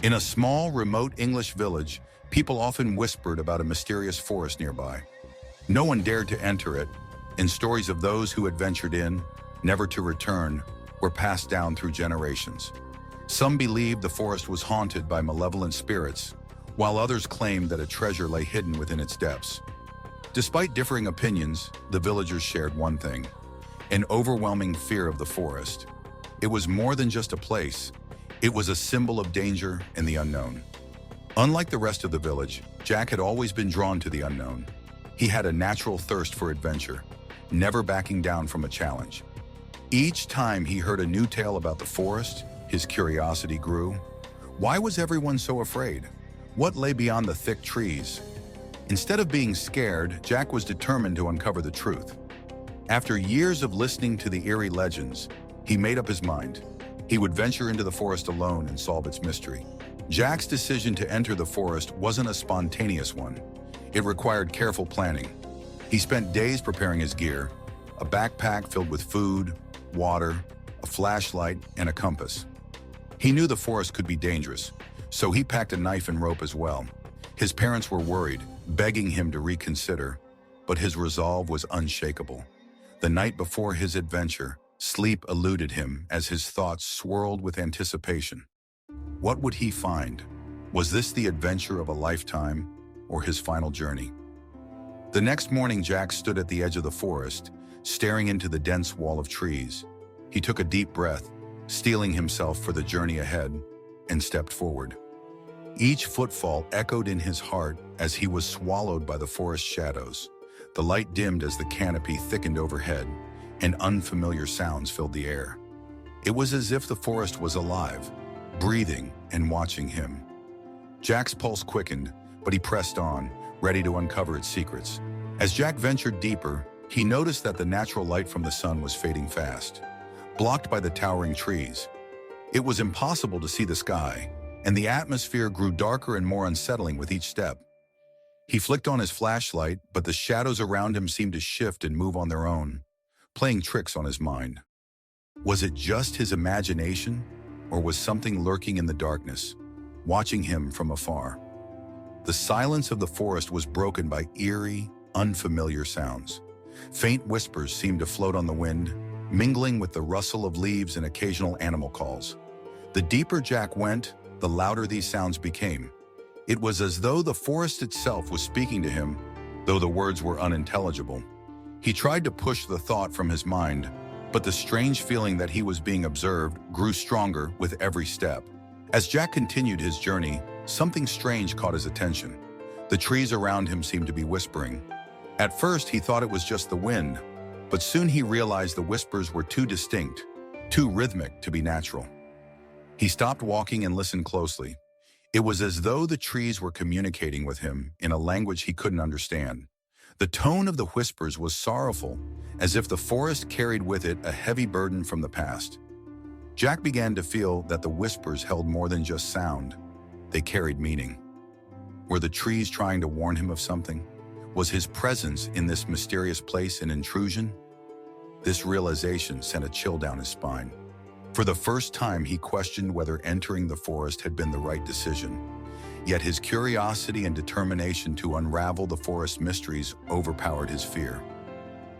In a small, remote English village, people often whispered about a mysterious forest nearby. No one dared to enter it, and stories of those who had ventured in, never to return, were passed down through generations. Some believed the forest was haunted by malevolent spirits, while others claimed that a treasure lay hidden within its depths. Despite differing opinions, the villagers shared one thing: an overwhelming fear of the forest. It was more than just a place. It was a symbol of danger and the unknown. Unlike the rest of the village, Jack had always been drawn to the unknown. He had a natural thirst for adventure, never backing down from a challenge. Each time he heard a new tale about the forest, his curiosity grew. Why was everyone so afraid? What lay beyond the thick trees? Instead of being scared, Jack was determined to uncover the truth. After years of listening to the eerie legends, he made up his mind. He would venture into the forest alone and solve its mystery. Jack's decision to enter the forest wasn't a spontaneous one. It required careful planning. He spent days preparing his gear: a backpack filled with food, water, a flashlight, and a compass. He knew the forest could be dangerous, so he packed a knife and rope as well. His parents were worried, begging him to reconsider, but his resolve was unshakable. The night before his adventure, sleep eluded him as his thoughts swirled with anticipation. What would he find? Was this the adventure of a lifetime, or his final journey? The next morning, Jack stood at the edge of the forest, staring into the dense wall of trees. He took a deep breath, steeling himself for the journey ahead, and stepped forward. Each footfall echoed in his heart as he was swallowed by the forest shadows. The light dimmed as the canopy thickened overhead, and unfamiliar sounds filled the air. It was as if the forest was alive, breathing and watching him. Jack's pulse quickened, but he pressed on, ready to uncover its secrets. As Jack ventured deeper, he noticed that the natural light from the sun was fading fast, blocked by the towering trees. It was impossible to see the sky, and the atmosphere grew darker and more unsettling with each step. He flicked on his flashlight, but the shadows around him seemed to shift and move on their own, playing tricks on his mind. Was it just his imagination, or was something lurking in the darkness, watching him from afar? The silence of the forest was broken by eerie, unfamiliar sounds. Faint whispers seemed to float on the wind, mingling with the rustle of leaves and occasional animal calls. The deeper Jack went, the louder these sounds became. It was as though the forest itself was speaking to him, though the words were unintelligible. He tried to push the thought from his mind, but the strange feeling that he was being observed grew stronger with every step. As Jack continued his journey, something strange caught his attention. The trees around him seemed to be whispering. At first, he thought it was just the wind, but soon he realized the whispers were too distinct, too rhythmic to be natural. He stopped walking and listened closely. It was as though the trees were communicating with him in a language he couldn't understand. The tone of the whispers was sorrowful, as if the forest carried with it a heavy burden from the past. Jack began to feel that the whispers held more than just sound. They carried meaning. Were the trees trying to warn him of something? Was his presence in this mysterious place an intrusion? This realization sent a chill down his spine. For the first time, he questioned whether entering the forest had been the right decision. Yet his curiosity and determination to unravel the forest's mysteries overpowered his fear.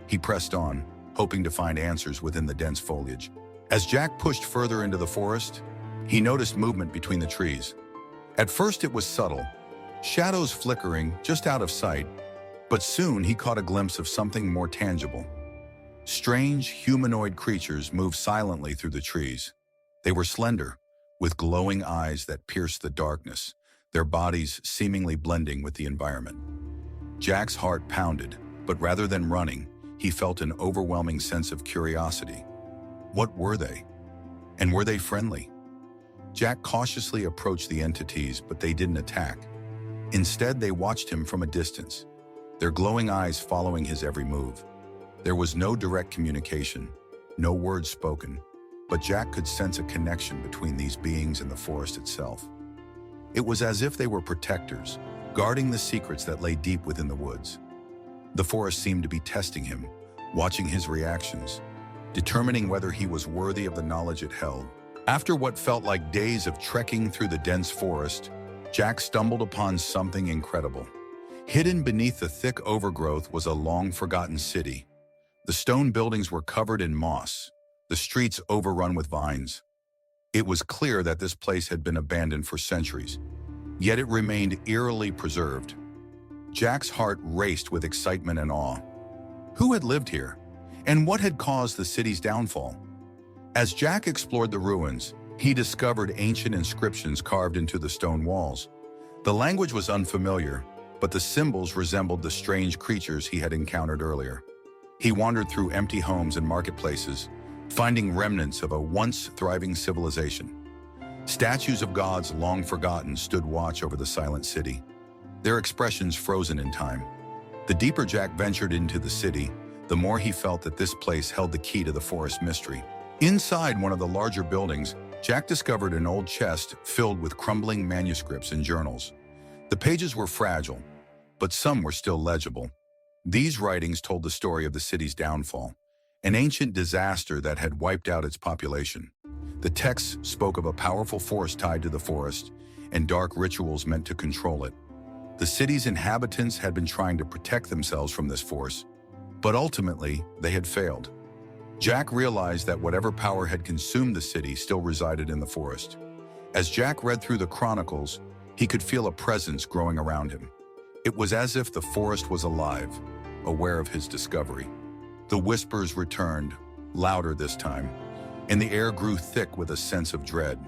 He pressed on, hoping to find answers within the dense foliage. As Jack pushed further into the forest, he noticed movement between the trees. At first it was subtle, shadows flickering just out of sight, but soon he caught a glimpse of something more tangible. Strange, humanoid creatures moved silently through the trees. They were slender, with glowing eyes that pierced the darkness, their bodies seemingly blending with the environment. Jack's heart pounded, but rather than running, he felt an overwhelming sense of curiosity. What were they? And were they friendly? Jack cautiously approached the entities, but they didn't attack. Instead, they watched him from a distance, their glowing eyes following his every move. There was no direct communication, no words spoken, but Jack could sense a connection between these beings and the forest itself. It was as if they were protectors, guarding the secrets that lay deep within the woods. The forest seemed to be testing him, watching his reactions, determining whether he was worthy of the knowledge it held. After what felt like days of trekking through the dense forest, Jack stumbled upon something incredible. Hidden beneath the thick overgrowth was a long-forgotten city. The stone buildings were covered in moss, the streets overrun with vines. It was clear that this place had been abandoned for centuries, yet it remained eerily preserved. Jack's heart raced with excitement and awe. Who had lived here? And what had caused the city's downfall? As Jack explored the ruins, he discovered ancient inscriptions carved into the stone walls. The language was unfamiliar, but the symbols resembled the strange creatures he had encountered earlier. He wandered through empty homes and marketplaces, finding remnants of a once thriving civilization. Statues of gods long forgotten stood watch over the silent city, their expressions frozen in time. The deeper Jack ventured into the city, the more he felt that this place held the key to the forest mystery. Inside one of the larger buildings, Jack discovered an old chest filled with crumbling manuscripts and journals. The pages were fragile, but some were still legible. These writings told the story of the city's downfall, an ancient disaster that had wiped out its population. The texts spoke of a powerful force tied to the forest and dark rituals meant to control it. The city's inhabitants had been trying to protect themselves from this force, but ultimately they had failed. Jack realized that whatever power had consumed the city still resided in the forest. As Jack read through the chronicles, he could feel a presence growing around him. It was as if the forest was alive, aware of his discovery. The whispers returned, louder this time, and the air grew thick with a sense of dread.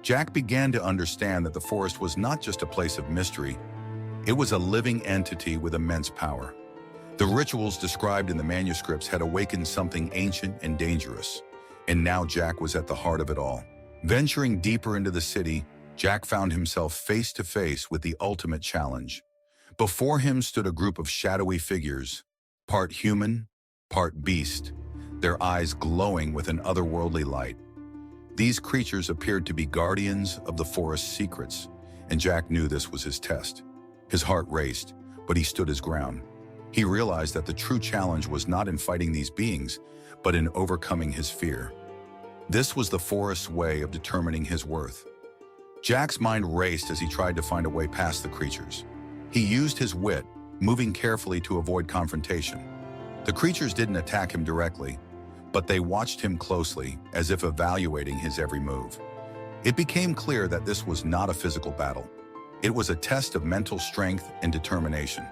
Jack began to understand that the forest was not just a place of mystery, it was a living entity with immense power. The rituals described in the manuscripts had awakened something ancient and dangerous, and now Jack was at the heart of it all. Venturing deeper into the city, Jack found himself face to face with the ultimate challenge. Before him stood a group of shadowy figures, part human, part beast, their eyes glowing with an otherworldly light. These creatures appeared to be guardians of the forest's secrets, and Jack knew this was his test. His heart raced, but he stood his ground. He realized that the true challenge was not in fighting these beings, but in overcoming his fear. This was the forest's way of determining his worth. Jack's mind raced as he tried to find a way past the creatures. He used his wit, moving carefully to avoid confrontation. The creatures didn't attack him directly, but they watched him closely, as if evaluating his every move. It became clear that this was not a physical battle. It was a test of mental strength and determination.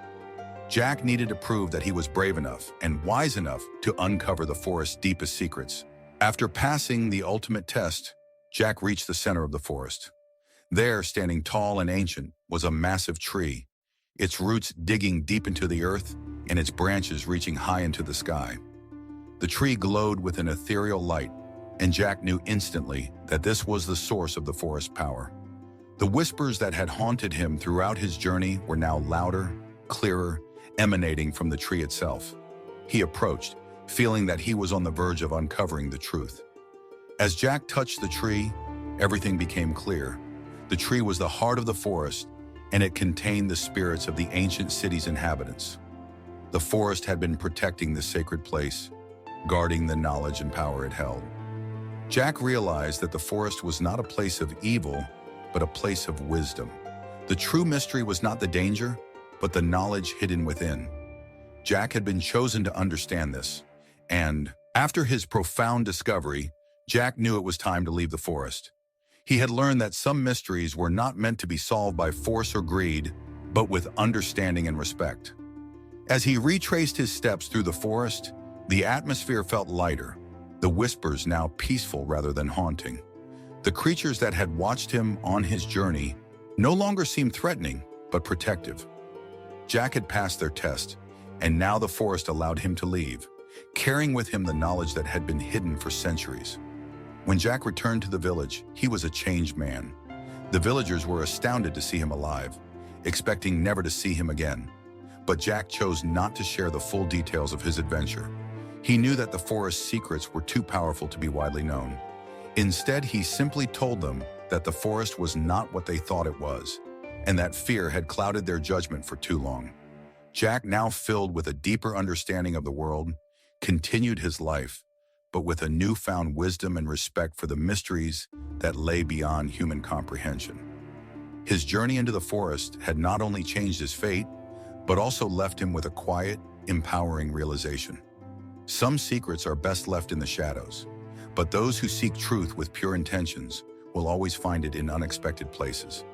Jack needed to prove that he was brave enough and wise enough to uncover the forest's deepest secrets. After passing the ultimate test, Jack reached the center of the forest. There, standing tall and ancient, was a massive tree, its roots digging deep into the earth and its branches reaching high into the sky. The tree glowed with an ethereal light, and Jack knew instantly that this was the source of the forest's power. The whispers that had haunted him throughout his journey were now louder, clearer, emanating from the tree itself. He approached, feeling that he was on the verge of uncovering the truth. As Jack touched the tree, everything became clear. The tree was the heart of the forest, and it contained the spirits of the ancient city's inhabitants. The forest had been protecting the sacred place, guarding the knowledge and power it held. Jack realized that the forest was not a place of evil, but a place of wisdom. The true mystery was not the danger, but the knowledge hidden within. Jack had been chosen to understand this, and after his profound discovery, Jack knew it was time to leave the forest. He had learned that some mysteries were not meant to be solved by force or greed, but with understanding and respect. As he retraced his steps through the forest, the atmosphere felt lighter, the whispers now peaceful rather than haunting. The creatures that had watched him on his journey no longer seemed threatening, but protective. Jack had passed their test, and now the forest allowed him to leave, carrying with him the knowledge that had been hidden for centuries. When Jack returned to the village, he was a changed man. The villagers were astounded to see him alive, expecting never to see him again. But Jack chose not to share the full details of his adventure. He knew that the forest's secrets were too powerful to be widely known. Instead, he simply told them that the forest was not what they thought it was, and that fear had clouded their judgment for too long. Jack, now filled with a deeper understanding of the world, continued his life, but with a newfound wisdom and respect for the mysteries that lay beyond human comprehension. His journey into the forest had not only changed his fate, but also left him with a quiet, empowering realization. Some secrets are best left in the shadows, but those who seek truth with pure intentions will always find it in unexpected places.